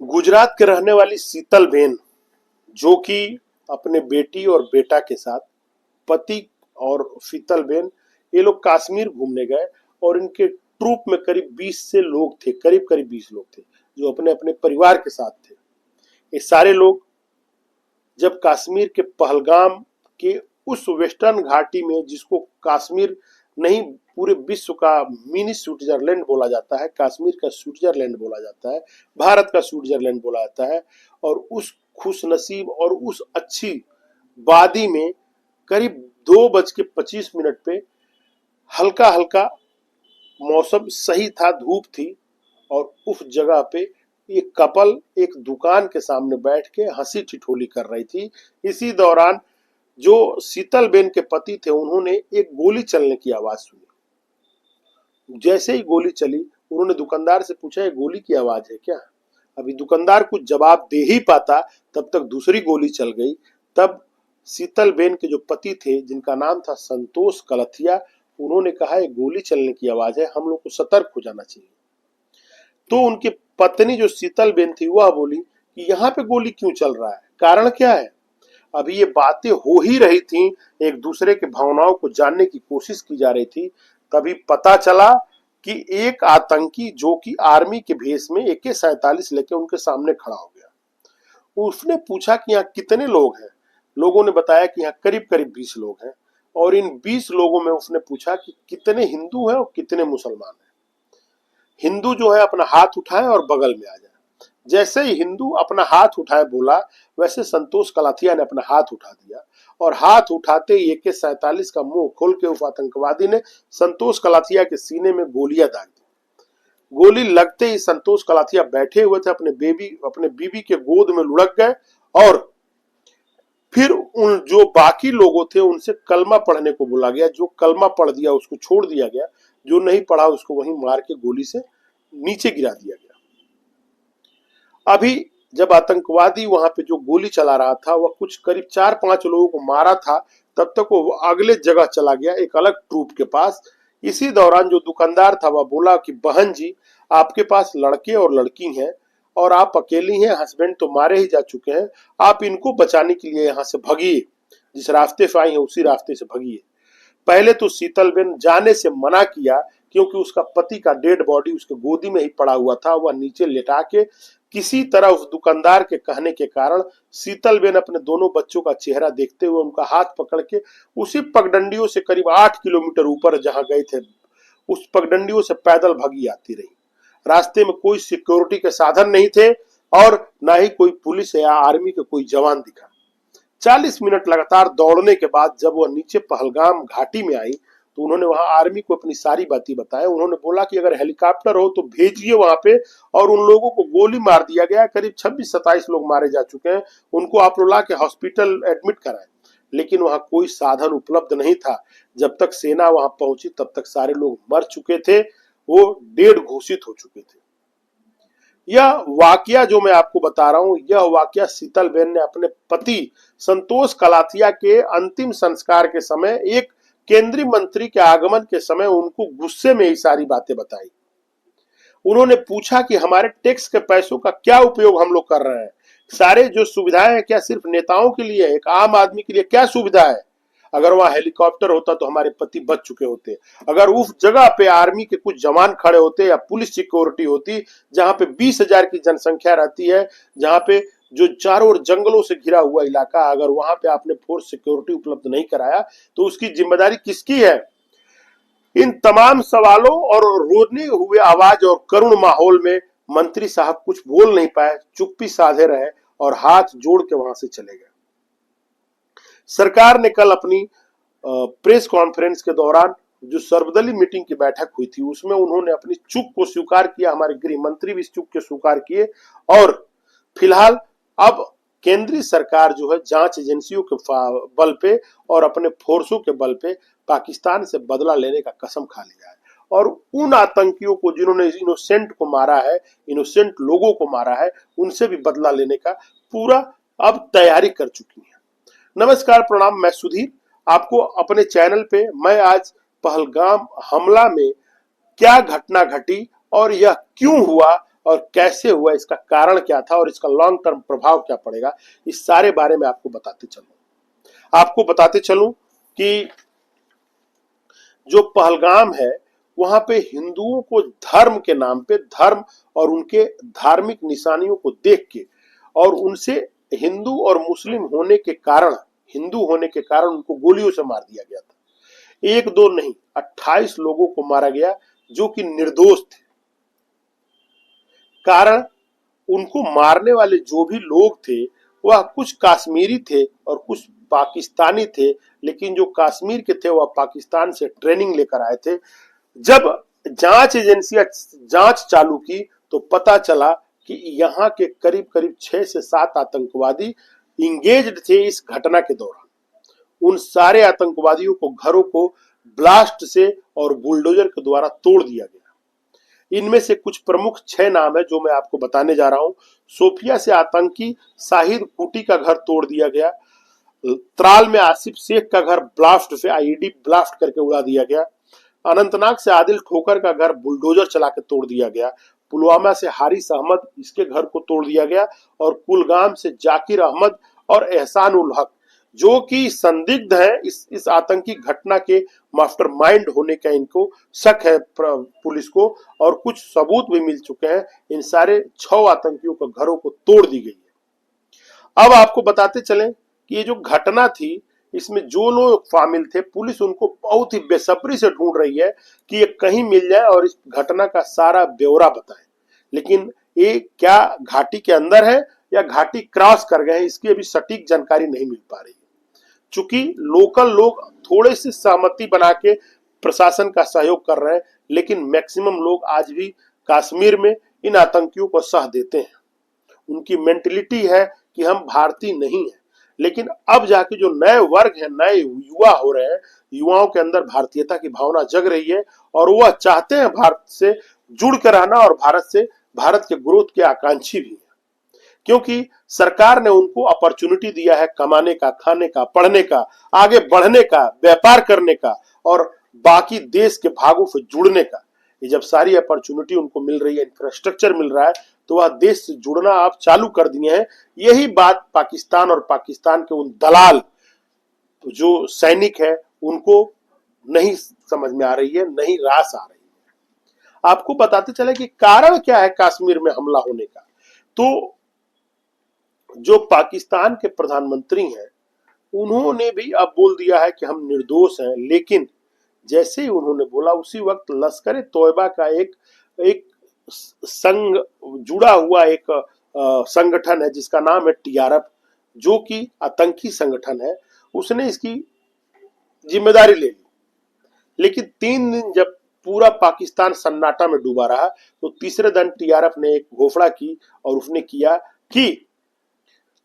गुजरात के रहने वाली शीतलबेन, जो कि अपने बेटी और बेटा के साथ, पति और शीतलबेन, ये लोग कश्मीर घूमने गए और इनके ट्रूप में करीब 20 से लोग थे, करीब करीब 20 लोग थे जो अपने अपने परिवार के साथ थे। ये सारे लोग जब कश्मीर के पहलगाम के उस वेस्टर्न घाटी में, जिसको कश्मीर नहीं पूरे विश्व का मिनी स्विट्जरलैंड बोला जाता है, कश्मीर का स्विट्जरलैंड बोला जाता है, भारत का स्विट्जरलैंड बोला जाता है, और उस खुशनसीब और उस अच्छी वादी में करीब 2:25 पे हल्का हल्का मौसम सही था, धूप थी, और उस जगह पे एक कपल एक दुकान के सामने बैठ के हंसी ठिठोली कर रही थी। इसी दौरान जो शीतलबेन के पति थे, उन्होंने एक गोली चलने की आवाज सुनी। जैसे ही गोली चली, उन्होंने दुकानदार से पूछा, ये गोली की आवाज है क्या? अभी दुकानदार कुछ जवाब दे ही पाता, तब तक दूसरी गोली चल गई। तब शीतलबेन के जो पति थे, जिनका नाम था संतोष कलथिया, उन्होंने कहा, ये गोली चलने की आवाज है, हम लोग को सतर्क हो जाना चाहिए। तो उनकी पत्नी जो शीतलबेन थी, वह बोली कि यहाँ पे गोली क्यों चल रहा है, कारण क्या है? अभी ये बातें हो ही रही थी, एक दूसरे के भावनाओं को जानने की कोशिश की जा रही थी। तभी पता चला कि एक आतंकी, जो कि आर्मी के भेष में AK-47 लेके उनके सामने खड़ा हो गया। उसने पूछा कि यहाँ कितने लोग हैं? लोगों ने बताया कि यहाँ करीब करीब 20 लोग हैं, और इन 20 लोगों में उसने पूछा कि कितने हिंदू हैं और कितने मुसलमान हैं। हिंदू जो है अपना हाथ उठाए और बगल में आ जाए। जैसे ही हिंदू अपना हाथ उठाए बोला, वैसे संतोष कलाथिया ने अपना हाथ उठा दिया, और हाथ उठाते ही AK-47 का मुंह खोल के उस आतंकवादी ने संतोष कलाथिया के सीने में गोलियां दाग दी। गोली लगते ही संतोष कलाथिया बैठे हुए थे, अपने बीबी के गोद में लुढ़क गए, और फिर उन जो बाकी लोगों थे उनसे कलमा पढ़ने को बोला गया। जो कलमा पढ़ दिया उसको छोड़ दिया गया, जो नहीं पढ़ा उसको वहीं मार के गोली से नीचे गिरा दिया गया। अभी जब आतंकवादी वहां पे जो गोली चला रहा था, वह कुछ करीब 4-5 लोगों को मारा था, तब तक वो अगले जगह चला गया, एक अलग ट्रूप के पास। इसी दौरान जो दुकानदार था, वह बोला कि बहन जी, आपके पास लड़के और लड़की हैं, और आप अकेली हैं, हस्बैंड तो मारे ही जा चुके हैं, आप इनको बचाने के लिए यहाँ से भगिए, जिस रास्ते से आई है उसी रास्ते से भगिए। पहले तो शीतलबेन जाने से मना किया, क्योंकि उसका पति का डेड बॉडी उसके गोदी में ही पड़ा हुआ था। वह नीचे लेटा के किसी तरह उस दुकानदार के कहने के कारण शीतलबेन अपने दोनों बच्चों का चेहरा देखते हुए उनका हाथ पकड़ के उसी पगडंडियों से करीब 8 किलोमीटर ऊपर जहां गए थे, उस पगडंडियों से पैदल भागी आती रही। रास्ते में कोई सिक्योरिटी के साधन नहीं थे, और ना ही कोई पुलिस या आर्मी के कोई जवान दिखा। 40 मिनट लगातार दौड़ने के बाद जब वह नीचे पहलगाम घाटी में आई, तो उन्होंने वहां आर्मी को अपनी सारी बातें बताई। उन्होंने बोला कि अगर हेलीकॉप्टर हो तो भेजिए वहां पे, और उन लोगों को गोली मार दिया गया, करीब 26-27 लोग मारे जा चुके हैं, उनको आप लोग ला के हॉस्पिटल एडमिट कराएं। लेकिन वहां कोई साधन उपलब्ध नहीं था। जब तक सेना वहां पहुंची, तब तक सारे लोग मर चुके थे, वो डेढ़ घोषित हो चुके थे। यह वाकया जो मैं आपको बता रहा हूं, यह वाकया शीतलबेन ने अपने पति संतोष कलाथिया के अंतिम संस्कार के समय, एक केंद्रीय मंत्री के आगमन के समय, उनको गुस्से में ये सारी बातें बताई। उन्होंने पूछा कि हमारे टैक्स के पैसों का क्या उपयोग हम लोग कर रहे हैं? सारे जो सुविधाएं हैं, क्या सिर्फ नेताओं के लिए, एक आम आदमी के लिए क्या सुविधा है? अगर वहां हेलीकॉप्टर होता तो हमारे पति बच चुके होते। अगर उस जगह पे आर्मी के कुछ जवान खड़े होते या पुलिस सिक्योरिटी होती, जहां पे 20,000 की जनसंख्या रहती है, जहां पे जो चारों ओर जंगलों से घिरा हुआ इलाका, अगर वहां पे आपने फोर्स सिक्योरिटी उपलब्ध नहीं कराया, तो उसकी जिम्मेदारी किसकी है? इन तमाम सवालों और रोने हुए आवाज और करुण माहौल में मंत्री साहब कुछ बोल नहीं पाए, चुप्पी साधे रहे और हाथ जोड़ के वहां से चले गए। सरकार ने कल अपनी प्रेस कॉन्फ्रेंस के दौरान जो सर्वदलीय मीटिंग की बैठक हुई थी, उसमें उन्होंने अपनी चूक को स्वीकार किया। हमारे गृह मंत्री भी इस चूक के स्वीकार किए, और फिलहाल अब केंद्रीय सरकार जो है जांच एजेंसियों के बल पे और अपने फोर्सों के बल पे पाकिस्तान से बदला लेने का कसम खा लिया है, और उन आतंकियों को जिन्होंने इनोसेंट को मारा है, इनोसेंट लोगों को मारा है, उनसे भी बदला लेने का पूरा अब तैयारी कर चुकी है। नमस्कार, प्रणाम, मैं सुधीर। आपको अपने चैनल पे मैं आज पहलगाम हमला में क्या घटना घटी और यह क्यों हुआ, और कैसे हुआ, इसका कारण क्या था और इसका लॉन्ग टर्म प्रभाव क्या पड़ेगा, इस सारे बारे में आपको बताते चलूं कि जो पहलगाम है वहां पे हिंदुओं को धर्म के नाम पे, धर्म और उनके धार्मिक निशानियों को देख के और उनसे हिंदू और मुस्लिम होने के कारण, हिंदू होने के कारण उनको गोलियों से मार दिया गया था। एक दो नहीं, 28 लोगों को मारा गया जो कि निर्दोष थे। कारण उनको मारने वाले जो भी लोग थे वह कुछ कश्मीरी थे और कुछ पाकिस्तानी थे, लेकिन जो कश्मीर के थे वह पाकिस्तान से ट्रेनिंग लेकर आए थे। जब जांच एजेंसियां जांच चालू की तो पता चला कि यहाँ के करीब करीब 6 से 7 आतंकवादी इंगेज्ड थे इस घटना के दौरान। उन सारे आतंकवादियों को घरों को ब्लास्ट से और बुलडोजर के द्वारा तोड़ दिया गया। इनमें से कुछ प्रमुख 6 नाम है जो मैं आपको बताने जा रहा हूं। सोफिया से आतंकी शाहिद कुटी का घर तोड़ दिया गया। त्राल में आसिफ शेख का घर ब्लास्ट से आईईडी ब्लास्ट करके उड़ा दिया गया। अनंतनाग से आदिल ठोकर का घर बुलडोजर चला के तोड़ दिया गया। पुलवामा से हारिस अहमद, इसके घर को तोड़ दिया गया। और कुलगाम से जाकिर अहमद और एहसान उल हक जो कि संदिग्ध है इस आतंकी घटना के मास्टरमाइंड होने का इनको शक है पुलिस को, और कुछ सबूत भी मिल चुके हैं। इन सारे 6 आतंकियों के घरों को तोड़ दी गई है। अब आपको बताते चलें कि ये जो घटना थी इसमें जो लोग शामिल थे, पुलिस उनको बहुत ही बेसब्री से ढूंढ रही है कि ये कहीं मिल जाए और इस घटना का सारा ब्यौरा बताएं। लेकिन ये क्या घाटी के अंदर है या घाटी क्रॉस कर गए हैं, इसकी अभी सटीक जानकारी नहीं मिल पा रही है। चूंकि लोकल लोग थोड़े से सहमति बना के प्रशासन का सहयोग कर रहे हैं, लेकिन मैक्सिमम लोग आज भी कश्मीर में इन आतंकियों को सह देते हैं। उनकी मेंटेलिटी है कि हम भारतीय नहीं है। लेकिन अब जाके जो नए वर्ग है, नए युवा हो रहे हैं, युवाओं के अंदर भारतीयता की भावना जग रही है और वह चाहते हैं भारत से जुड़ कर रहना और भारत के ग्रोथ के आकांक्षी भी है। क्योंकि सरकार ने उनको अपॉर्चुनिटी दिया है कमाने का, खाने का, पढ़ने का, आगे बढ़ने का, व्यापार करने का और बाकी देश के भागों से जुड़ने का। ये जब सारी अपॉर्चुनिटी उनको मिल रही है, इंफ्रास्ट्रक्चर मिल रहा है, तो वह देश से जुड़ना आप चालू कर दिए हैं। यही बात पाकिस्तान और पाकिस्तान के उन दलाल जो सैनिक है उनको नहीं समझ में आ रही है, नहीं रास आ रही है। आपको बताते चले कि कारण क्या है कश्मीर में हमला होने का। तो जो पाकिस्तान के प्रधानमंत्री हैं उन्होंने भी अब बोल दिया है कि हम निर्दोष हैं, लेकिन जैसे ही उन्होंने बोला उसी वक्त लश्कर तोयबा का एक संघ जुड़ा हुआ एक संगठन है जिसका नाम है टीआरएफ, जो कि आतंकी संगठन है, उसने इसकी जिम्मेदारी ले ली। लेकिन 3 दिन जब पूरा पाकिस्तान सन्नाटा में डूबा रहा तो तीसरे दिन टीआरएफ ने एक घोषणा की और उसने किया कि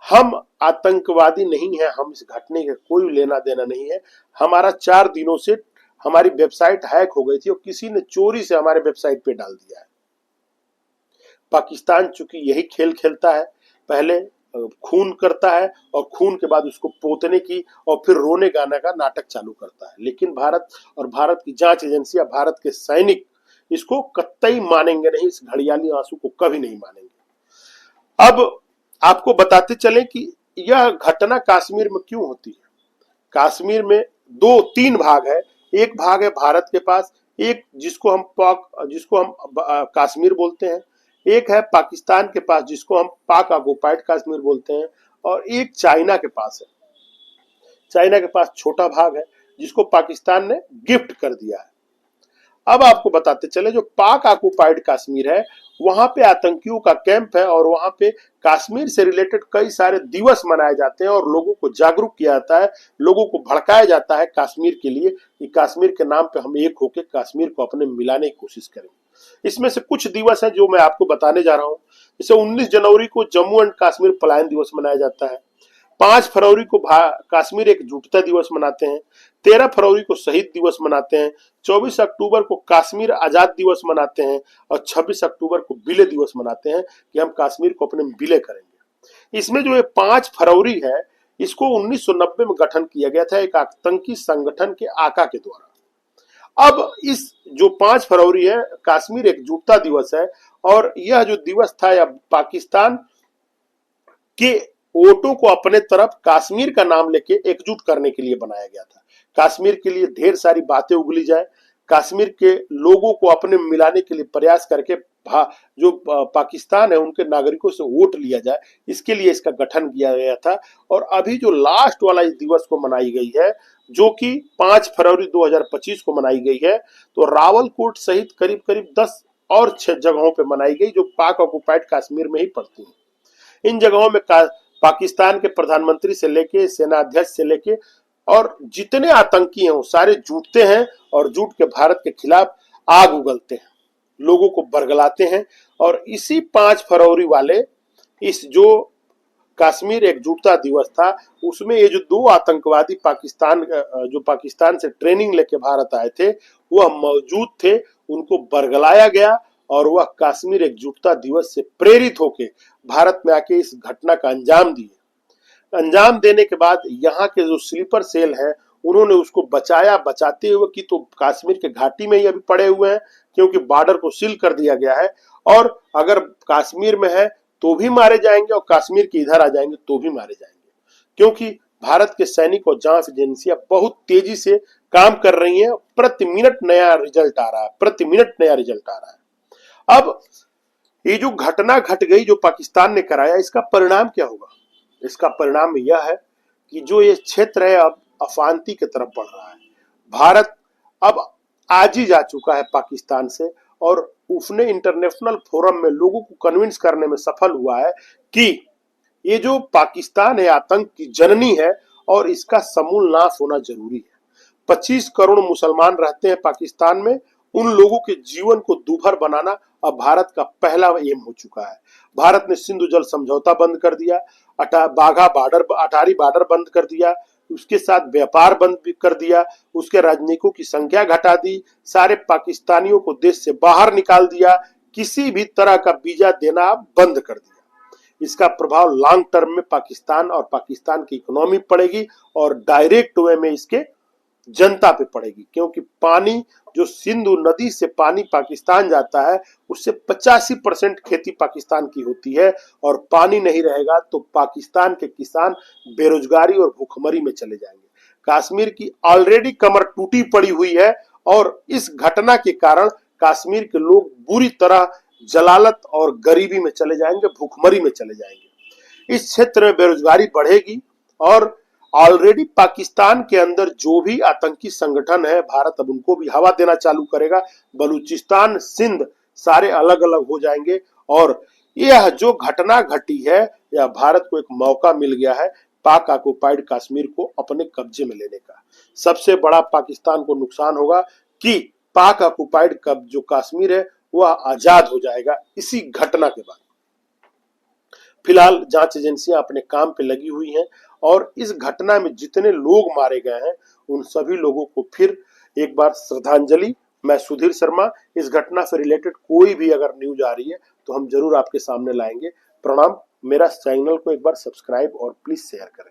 हम आतंकवादी नहीं है, हम इस घटने का कोई लेना देना नहीं है। हमारा 4 दिनों से हमारी वेबसाइट हैक हो गई थी और किसी ने चोरी से हमारे वेबसाइट पे डाल दिया है। पाकिस्तान चूंकि यही खेल खेलता है, पहले खून करता है और खून के बाद उसको पोतने की और फिर रोने गाने का नाटक चालू करता है। लेकिन भारत और भारत की जांच एजेंसियां, भारत के सैनिक इसको कतई मानेंगे नहीं, इस घड़ियाली आंसू को कभी नहीं मानेंगे। अब आपको बताते चलें कि यह घटना कश्मीर में क्यों होती है। कश्मीर में 2-3 भाग है। एक भाग है भारत के पास, एक जिसको हम कश्मीर बोलते हैं, एक है पाकिस्तान के पास जिसको हम पाक ऑक्युपाइड कश्मीर बोलते हैं, और एक चाइना के पास है। चाइना के पास छोटा भाग है जिसको पाकिस्तान ने गिफ्ट कर दिया है। अब आपको बताते चले जो पाक ऑक्युपाइड कश्मीर है वहां पे आतंकियों का कैंप है और वहां पे कश्मीर से रिलेटेड कई सारे दिवस मनाए जाते हैं और लोगों को जागरूक किया जाता है, लोगों को भड़काया जाता है कश्मीर के लिए कि कश्मीर के नाम पे हम एक होकर कश्मीर को अपने मिलाने की कोशिश करेंगे। इसमें से कुछ दिवस है जो मैं आपको बताने जा रहा हूं। जैसे 19 जनवरी को जम्मू एंड कश्मीर पलायन दिवस मनाया जाता है। 5 फरवरी को कश्मीर एकजुटता दिवस मनाते हैं। 13 फरवरी को शहीद दिवस मनाते हैं। 24 अक्टूबर को कश्मीर आजाद दिवस मनाते हैं और 26 अक्टूबर को विलय दिवस मनाते हैं कि हम कश्मीर को अपने विलय करेंगे। इसमें जो ये 5 फरवरी है इसको 1990 में गठन किया गया था एक आतंकी संगठन के आका के द्वारा। अब इस जो 5 फरवरी है कश्मीर एकजुटता दिवस है और यह जो दिवस था यह पाकिस्तान के वोटों को अपने तरफ कश्मीर का नाम लेके एकजुट करने के लिए बनाया गया था। कश्मीर के लिए ढेर सारी बातें उगली जाए, कश्मीर के लोगों को अपने मिलाने के लिए प्रयास करके जो पाकिस्तान है उनके नागरिकों से वोट लिया जाए, इसके लिए इसका गठन किया गया था। और अभी जो लास्ट वाला इस दिवस को मनाई गई है, जो कि 5 फरवरी 2025 को मनाई गई है, तो रावलकोट सहित करीब करीब 10 और 6 जगहों पे मनाई गई जो पाक ऑक्युपाइड कश्मीर में ही पड़ती हैं। इन जगहों में पाकिस्तान के प्रधानमंत्री से लेके सेना अध्यक्ष से लेके और जितने आतंकी हैं वो सारे जुटते हैं और जुट के भारत के खिलाफ आग उगलते हैं, लोगों को बरगलाते हैं। और इसी 5 फरवरी वाले इस जो कश्मीर एकजुटता दिवस था, उसमें ये जो 2 आतंकवादी पाकिस्तान से ट्रेनिंग लेके भारत आए थे वह मौजूद थे, उनको बरगलाया गया और वह कश्मीर एकजुटता दिवस से प्रेरित होकर भारत में आके इस घटना का अंजाम दिए। अंजाम देने के बाद यहाँ के जो स्लीपर सेल हैं उन्होंने उसको बचाया, बचाते हुए कि तो कश्मीर के घाटी में ही अभी पड़े हुए हैं क्योंकि बॉर्डर को सील कर दिया गया है, और अगर कश्मीर में है तो भी मारे जाएंगे और कश्मीर के इधर आ जाएंगे तो भी मारे जाएंगे, क्योंकि भारत के सैनिक और जांच एजेंसियां बहुत तेजी से काम कर रही हैं। प्रति मिनट नया रिजल्ट आ रहा है, प्रति मिनट नया रिजल्ट आ रहा है। अब ये जो घटना घट गई जो पाकिस्तान ने कराया, इसका परिणाम क्या होगा? इसका परिणाम यह है कि जो ये क्षेत्र है अब अशांति की तरफ बढ़ रहा है। भारत अब आज ही जा चुका है पाकिस्तान से और उसने इंटरनेशनल फोरम में लोगों को कन्विंस करने में सफल हुआ है कि ये जो पाकिस्तान है आतंक की जननी है और इसका समूल नाश होना जरूरी है। 25 करोड़ मुसलमान रहते हैं पाकिस्तान में, उन लोगों के जीवन को दूभर बनाना अब भारत का पहला एम हो चुका है। भारत ने सिंधु जल समझौता बंद कर दिया, अटारी बॉर्डर बंद कर दिया, उसके साथ व्यापार बंद भी कर दिया, उसके राजनयिकों की संख्या घटा दी, सारे पाकिस्तानियों को देश से बाहर निकाल दिया, किसी भी तरह का वीजा देना बंद कर दिया। इसका प्रभाव लॉन्ग टर्म में पाकिस्तान और पाकिस्तान की इकोनॉमी पड़ेगी और डायरेक्ट वे में इसके जनता पे पड़ेगी, क्योंकि पानी जो सिंधु नदी से पानी पाकिस्तान जाता है उससे 85% खेती पाकिस्तान की होती है, और पानी नहीं रहेगा तो पाकिस्तान के किसान बेरोजगारी और भूखमरी में चले जाएंगे। कश्मीर की ऑलरेडी कमर टूटी पड़ी हुई है और इस घटना के कारण कश्मीर के लोग बुरी तरह जलालत और गरीबी में चले जाएंगे, भूखमरी में चले जाएंगे। इस क्षेत्र में बेरोजगारी बढ़ेगी और ऑलरेडी पाकिस्तान के अंदर जो भी आतंकी संगठन है भारत अब उनको भी हवा देना चालू करेगा। बलूचिस्तान, सिंध सारे अलग अलग हो जाएंगे और यह जो घटना घटी है यह भारत को एक मौका मिल गया है पाक ऑक्युपाइड कश्मीर को अपने कब्जे में लेने का। सबसे बड़ा पाकिस्तान को नुकसान होगा कि पाक ऑक्युपाइड जो कश्मीर है वह आजाद हो जाएगा इसी घटना के बाद। फिलहाल जांच एजेंसियां अपने काम पे लगी हुई हैं और इस घटना में जितने लोग मारे गए हैं उन सभी लोगों को फिर एक बार श्रद्धांजलि। मैं सुधीर शर्मा, इस घटना से रिलेटेड कोई भी अगर न्यूज आ रही है तो हम जरूर आपके सामने लाएंगे। प्रणाम। मेरा चैनल को एक बार सब्सक्राइब और प्लीज शेयर करें।